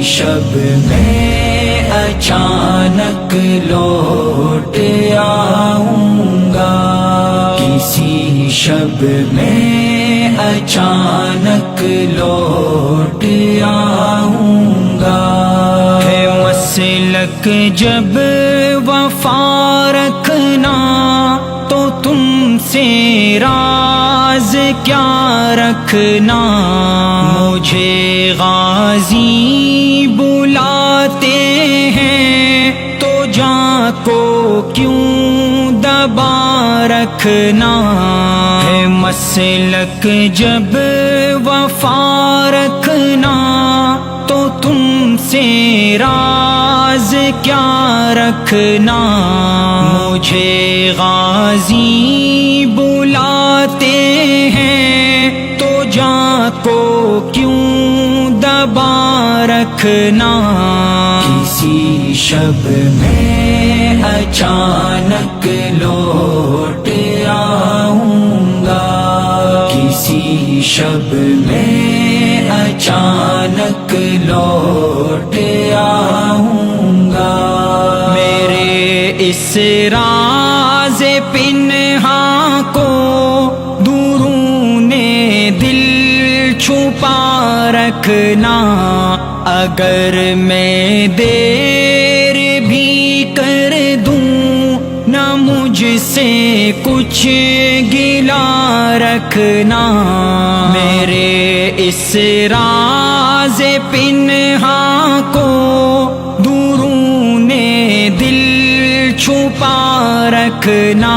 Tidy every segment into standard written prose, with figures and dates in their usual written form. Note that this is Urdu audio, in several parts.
شب میں اچانک لوٹ آؤں گا، کسی شب میں اچانک لوٹ آؤں گا۔ ہے مسلک جب وفا رکھنا تو تم سے راز کیا رکھنا، مجھے غازی بلاتے ہیں تو جاں کو کیوں دبا رکھنا، ہے مسلک جب وفا رکھنا تو تم سے راز کیا رکھنا، مجھے غازی بلاتے ہیں تو جاں کو کیوں دبا رکھنا۔ کسی شب میں اچانک لوٹ آؤں گا، کسی شب میں اچانک لوٹ آؤں گا۔ میرے اس راز پنہاں کو درون دل چھپا رکھنا، اگر میں دیر بھی کر دوں نہ مجھ سے کچھ گلا رکھنا، میرے اس راز پنہاں کو درون دل چھپا رکھنا،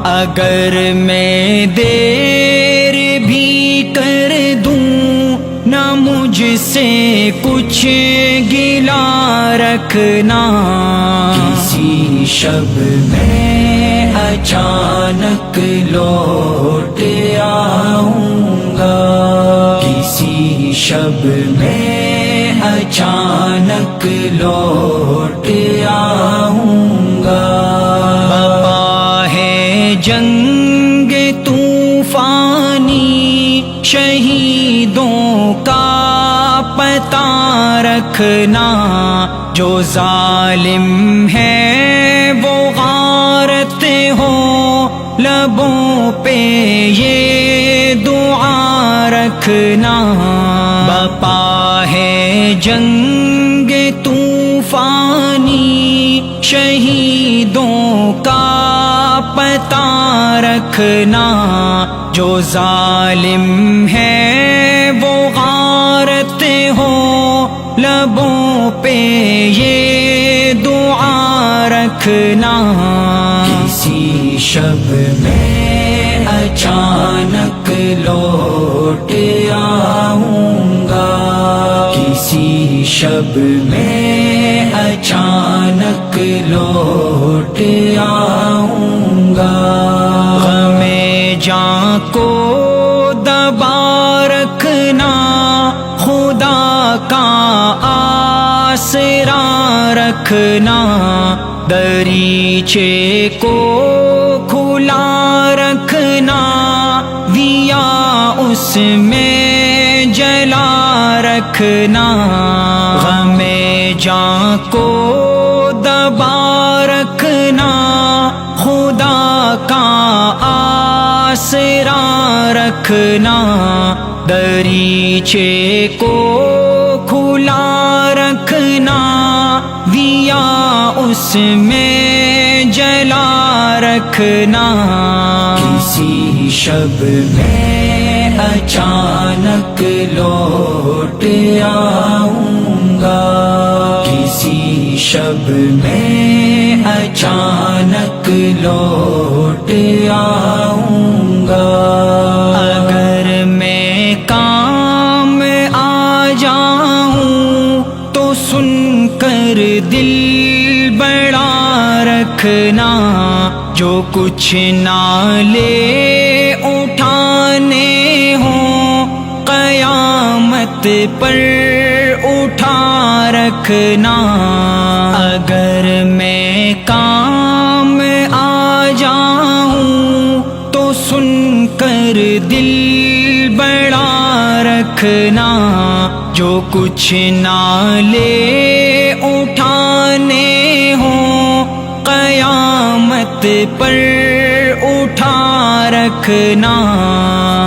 اگر میں دیر بھی کر دوں نہ مجھ سے کچھ گلا رکھنا۔ کسی شب میں اچانک لوٹ آؤں گا، کسی شب میں اچانک لوٹ آؤں گا۔ بپا ہے جنگ طوفانی، شہیدوں کا پتہ رکھنا، جو ظالم ہے وہ غارت ہو، لبوں پہ یہ دعا رکھنا۔ بپا ہے جنگ طوفانی، شہیدوں کا پتہ رکھنا، جو ظالم ہے وہ غارت ہو، لبوں پہ یہ دعا رکھنا۔ کسی شب میں اچانک لوٹ آؤں گا، کسی شب میں اچانک لوٹ آؤں گا۔ غم جاں کو دبا رکھنا، خدا کا آسرا رکھنا، دریچے کو کھلا رکھنا، دیا اس میں جلا رکھنا، غم جاں کو دبا رکھنا، خدا کا آسرا رکھنا، دریچے کو کھلا رکھنا، دیا اس میں جلا رکھنا۔ کسی شب میں اچانک لوٹ آؤں گا، کسی شب میں اچانک لوٹ آؤں گا۔ اگر میں کام آ جاؤں تو سن کر دل بڑا رکھنا، جو کچھ نالے اٹھانے ہوں قیامت پر اٹھا رکھنا، اگر میں کام آ جاؤں تو سن کر دل بڑا رکھنا، جو کچھ نالے اٹھانے ہوں قیامت پر اٹھا رکھنا.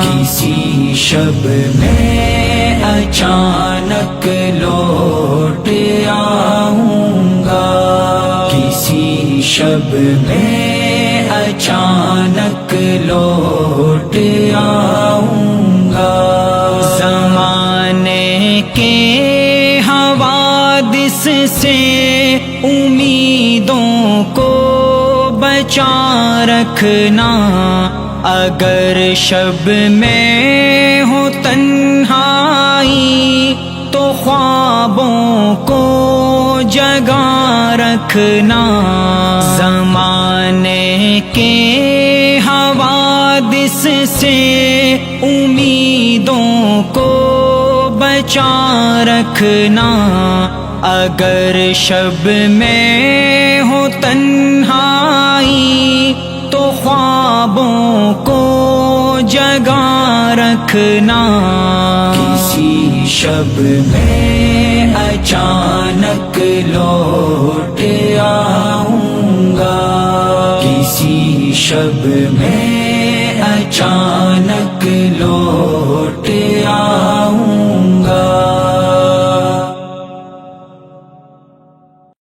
کسی شب میں اچانک لوٹ آؤں گا، کسی شب میں اچانک لوٹ آؤں گا. زمانے کے حوادث سے امیدوں کو بچا رکھنا. اگر شب میں ہو تنہائی تو خوابوں کو جگا رکھنا. زمانے کے حوادث سے امیدوں کو بچا رکھنا. اگر شب میں ہو تنہائی تو خوابوں کو جگا رکھنا. کسی شب میں اچانک لوٹ آؤں گا، کسی شب میں اچانک